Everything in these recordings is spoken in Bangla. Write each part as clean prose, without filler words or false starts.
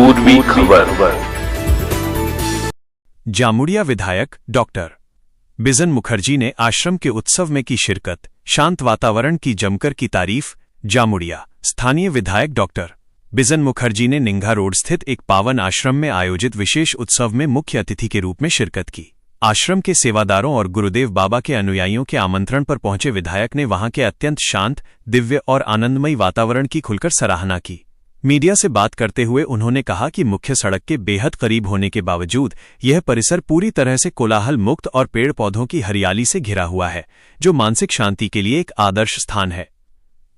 पूर्वी खबर। जामुड़िया विधायक डॉक्टर बिजन मुखर्जी ने आश्रम के उत्सव में की शिरकत, शांत वातावरण की जमकर की तारीफ। जामुड़िया स्थानीय विधायक डॉक्टर बिजन मुखर्जी ने निंघा रोड स्थित एक पावन आश्रम में आयोजित विशेष उत्सव में मुख्य अतिथि के रूप में शिरकत की। आश्रम के सेवादारों और गुरुदेव बाबा के अनुयायियों के आमंत्रण पर पहुंचे विधायक ने वहां के अत्यंत शांत, दिव्य और आनंदमयी वातावरण की खुलकर सराहना की। मीडिया से बात करते हुए उन्होंने कहा कि मुख्य सड़क के बेहद करीब होने के बावजूद यह परिसर पूरी तरह से कोलाहल मुक्त और पेड़ पौधों की हरियाली से घिरा हुआ है, जो मानसिक शांति के लिए एक आदर्श स्थान है।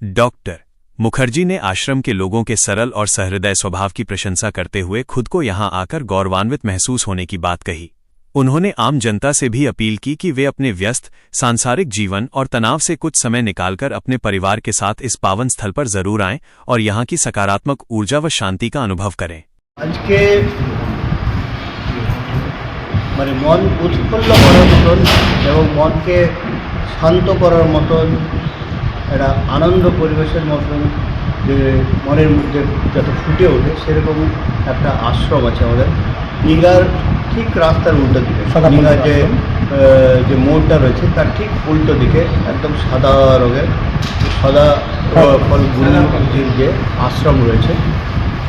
डॉक्टर मुखर्जी ने आश्रम के लोगों के सरल और सहृदय स्वभाव की प्रशंसा करते हुए खुद को यहां आकर गौरवान्वित महसूस होने की बात कही। उन्होंने आम जनता से भी अपील की कि वे अपने व्यस्त सांसारिक जीवन और तनाव से कुछ समय निकालकर अपने परिवार के साथ इस पावन स्थल पर जरूर आएं और यहां की सकारात्मक ऊर्जा व शांति का अनुभव करें। आज के मन उत्फुल्ल करार मतन एवं मन के शांत करार मतन एक आनंद परिवेशेर मतन जे मनेर मध्य जाते फुटे ओठे सेरकम एक आश्रम आछे आमादेर निगार ठीक रास्तार उल्टो दिके। निगार जे मोड़टा रयेछे तार ठीक उल्टो दिके एकदम सादा रंगेर सादा फल गुरुजिर जे आश्रम रयेछे।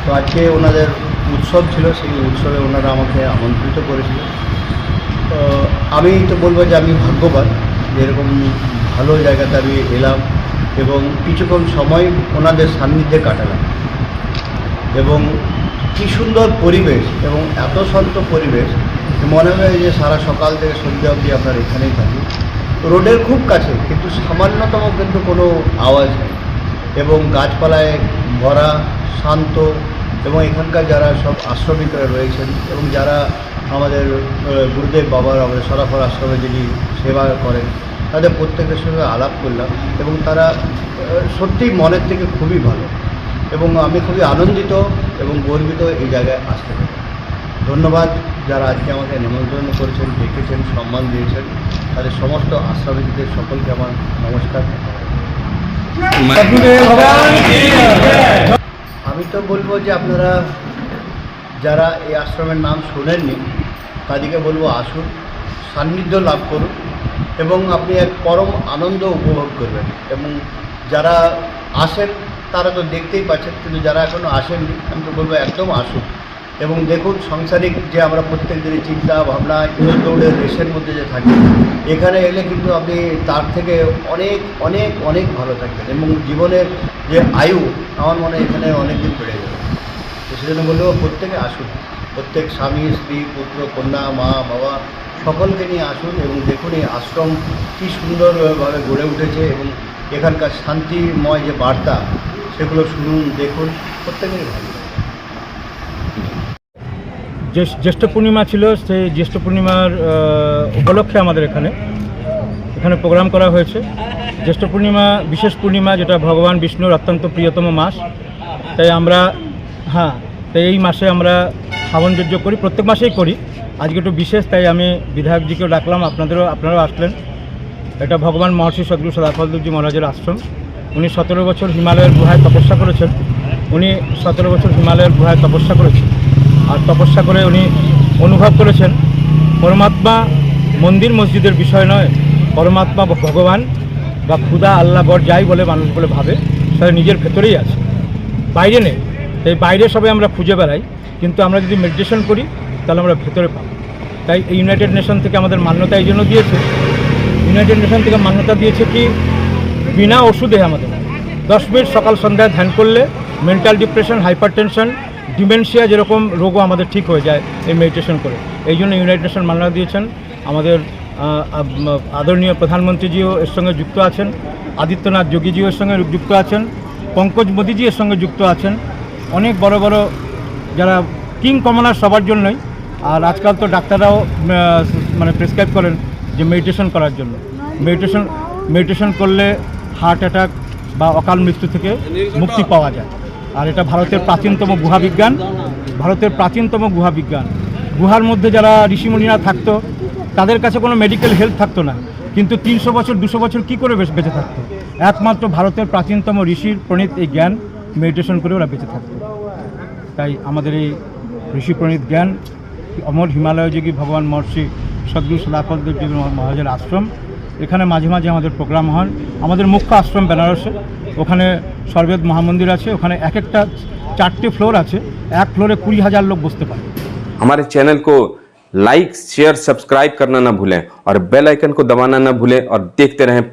तो आज के ओनादेर उत्सव छिलो, सेई उत्सवे ओनारा आमाके आमंत्रित करेछिलेन। तो आमी तो बोलबो जे आमी भाग्यवान जे एरकम भालो जायगाते आमी एलाम एवं किछुक्षण समय ओनादेर सान्निध्ये काटालाम एवं कि सुंदर परिवेश एवं एत शांत परिवेश मने हय जे सारा सकाल थेके सन्ধ্যা अब्दि आपनारा एखानेई थाकेन। रोडेर खूब काछे किन्तु सामान्यतम किन्तु कोनो आवाज नेই एवं गाछपालाय भरा शांत एवं एखानकार जारा सब आश्रमिकरा रयेछेन एवं जारा आमादेर गुरुदेव बाबार आमादेर सराफर आश्रमे जिनि सेवा करेन ताদের প্রত্যেকের সঙ্গে আলাপ করলাম এবং তারা সত্যি মনের থেকে খুবই ভালো এবং আমি খুবই আনন্দিত এবং গর্বিত এই জায়গায় আসতে পেরে। ধন্যবাদ যারা আজকে আমাকে নিমন্ত্রণ করেছেন, ডেকেছেন, সম্মান দিয়েছেন, তাদের সমস্ত আশ্রমিকদের সকলকে আমার নমস্কার। আমি তো বলবো যে আপনারা যারা এই আশ্রমের নাম শোনেননি তাদেরকে বলবো আসুন, সান্নিধ্য লাভ করুন এবং আপনি এক পরম আনন্দ উপভোগ করবেন। এবং যারা আসেন তারা তো দেখতেই পাচ্ছেন, কিন্তু যারা এখনও আসেননি আমি তো বলবো একদম আসুন এবং দেখুন সাংসারিক যে আমরা প্রত্যেক দিনের চিন্তা ভাবনা দৌড়ের রেসের মধ্যে যে থাকি, এখানে এলে কিন্তু আপনি তার থেকে অনেক অনেক অনেক ভালো থাকবেন এবং জীবনের যে আয়ু আমার মনে হয় এখানে অনেক দিন বেড়ে যাবে। তো সেজন্য বলবো প্রত্যেকে আসুন, প্রত্যেক স্বামী স্ত্রী পুত্র কন্যা মা বাবা সকলকে নিয়ে আসুন এবং দেখুন এই আশ্রম কী সুন্দরভাবে গড়ে উঠেছে এবং এখানকার শান্তিময় যে বার্তা সেগুলো শুনুন, দেখুন, প্রত্যেকেরই ভালো। জ্যেষ্ঠ পূর্ণিমা ছিল, সেই জ্যেষ্ঠ পূর্ণিমার উপলক্ষে আমাদের এখানে প্রোগ্রাম করা হয়েছে। জ্যেষ্ঠ পূর্ণিমা বিশেষ পূর্ণিমা, যেটা ভগবান বিষ্ণুর অত্যন্ত প্রিয়তম মাস। তাই আমরা এই মাসে আমরা হাবন যজ্ঞ করি, প্রত্যেক মাসেই করি। আজকে একটু বিশেষ, তাই আমি বিধায়কজিকেও ডাকলাম, আপনারাও আসলেন। এটা ভগবান মহর্ষি সদ্গুরু সদাফলদেবজি মহারাজের আশ্রম। উনি 17 বছর হিমালয়ের গুহায় তপস্যা করেছেন। আর তপস্যা করে উনি অনুভব করেছেন পরমাত্মা মন্দির মসজিদের বিষয় নয়, পরমাত্মা ভগবান বা খুদা আল্লাহ গড যাই বলে মানুষ বলে ভাবে, সেটা নিজের ভেতরেই আছে, বাইরে নেই। তাই বাইরে সবাই আমরা খুঁজে বেড়াই, কিন্তু আমরা যদি মেডিটেশন করি তাহলে আমরা ভেতরে পাবো। তাই ইউনাইটেড নেশন থেকে আমাদের মান্যতা এই জন্য দিয়েছে, ইউনাইটেড নেশন থেকে মান্যতা দিয়েছে কি বিনা ওষুধে আমাদের 10 মিনিট সকাল সন্ধ্যায় ধ্যান করলে mental depression, hyper tension, dementia যেরকম রোগও আমাদের ঠিক হয়ে যায় এই মেডিটেশন করে। এই জন্য ইউনাইটেড নেশন মান্যতা দিয়েছেন। আমাদের আদরণীয় প্রধানমন্ত্রীজিও এর সঙ্গে যুক্ত আছেন, আদিত্যনাথ যোগীজিও এর সঙ্গে যুক্ত আছেন, পঙ্কজ মোদীজি এর সঙ্গে যুক্ত আছেন। অনেক বড় বড় যারা কিং কমনার সবার জন্যই। আর আজকাল তো ডাক্তাররাও প্রেসক্রাইব করেন যে মেডিটেশন করার জন্য। মেডিটেশন করলে হার্ট অ্যাটাক বা অকাল মৃত্যু থেকে মুক্তি পাওয়া যায়। আর এটা ভারতের প্রাচীনতম গুহাবিজ্ঞান। গুহার মধ্যে যারা ঋষিমুনিরা থাকতো তাদের কাছে কোনো মেডিকেল হেল্প থাকতো না, কিন্তু 300 বছর 200 বছর কী করে বেঁচে থাকতো? একমাত্র ভারতের প্রাচীনতম ঋষির প্রণীত এই জ্ঞান মেডিটেশন করে ওরা বেঁচে থাকতো। তাই আমাদের এই ঋষি প্রণীত জ্ঞান অমর হিমালয় যোগী ভগবান মহর্ষি সদ্গুরু সদাফলদেব যোগী মহারাজের আশ্রম, এখানে মাঝে মাঝে আমাদের প্রোগ্রাম হয়। আমাদের মুখ্য আশ্রম বেনারসে, ওখানে সর্বেদ মহামন্দির আছে, ওখানে এক একটা 4টে ফ্লোর আছে, এক ফ্লোরে 20,000 লোক বসতে পারে। हमारे चैनल को लाइक शेयर सब्सक्राइब करना ना भूलें और बेल आइकन को दबाना ना भूलें और देखते रहें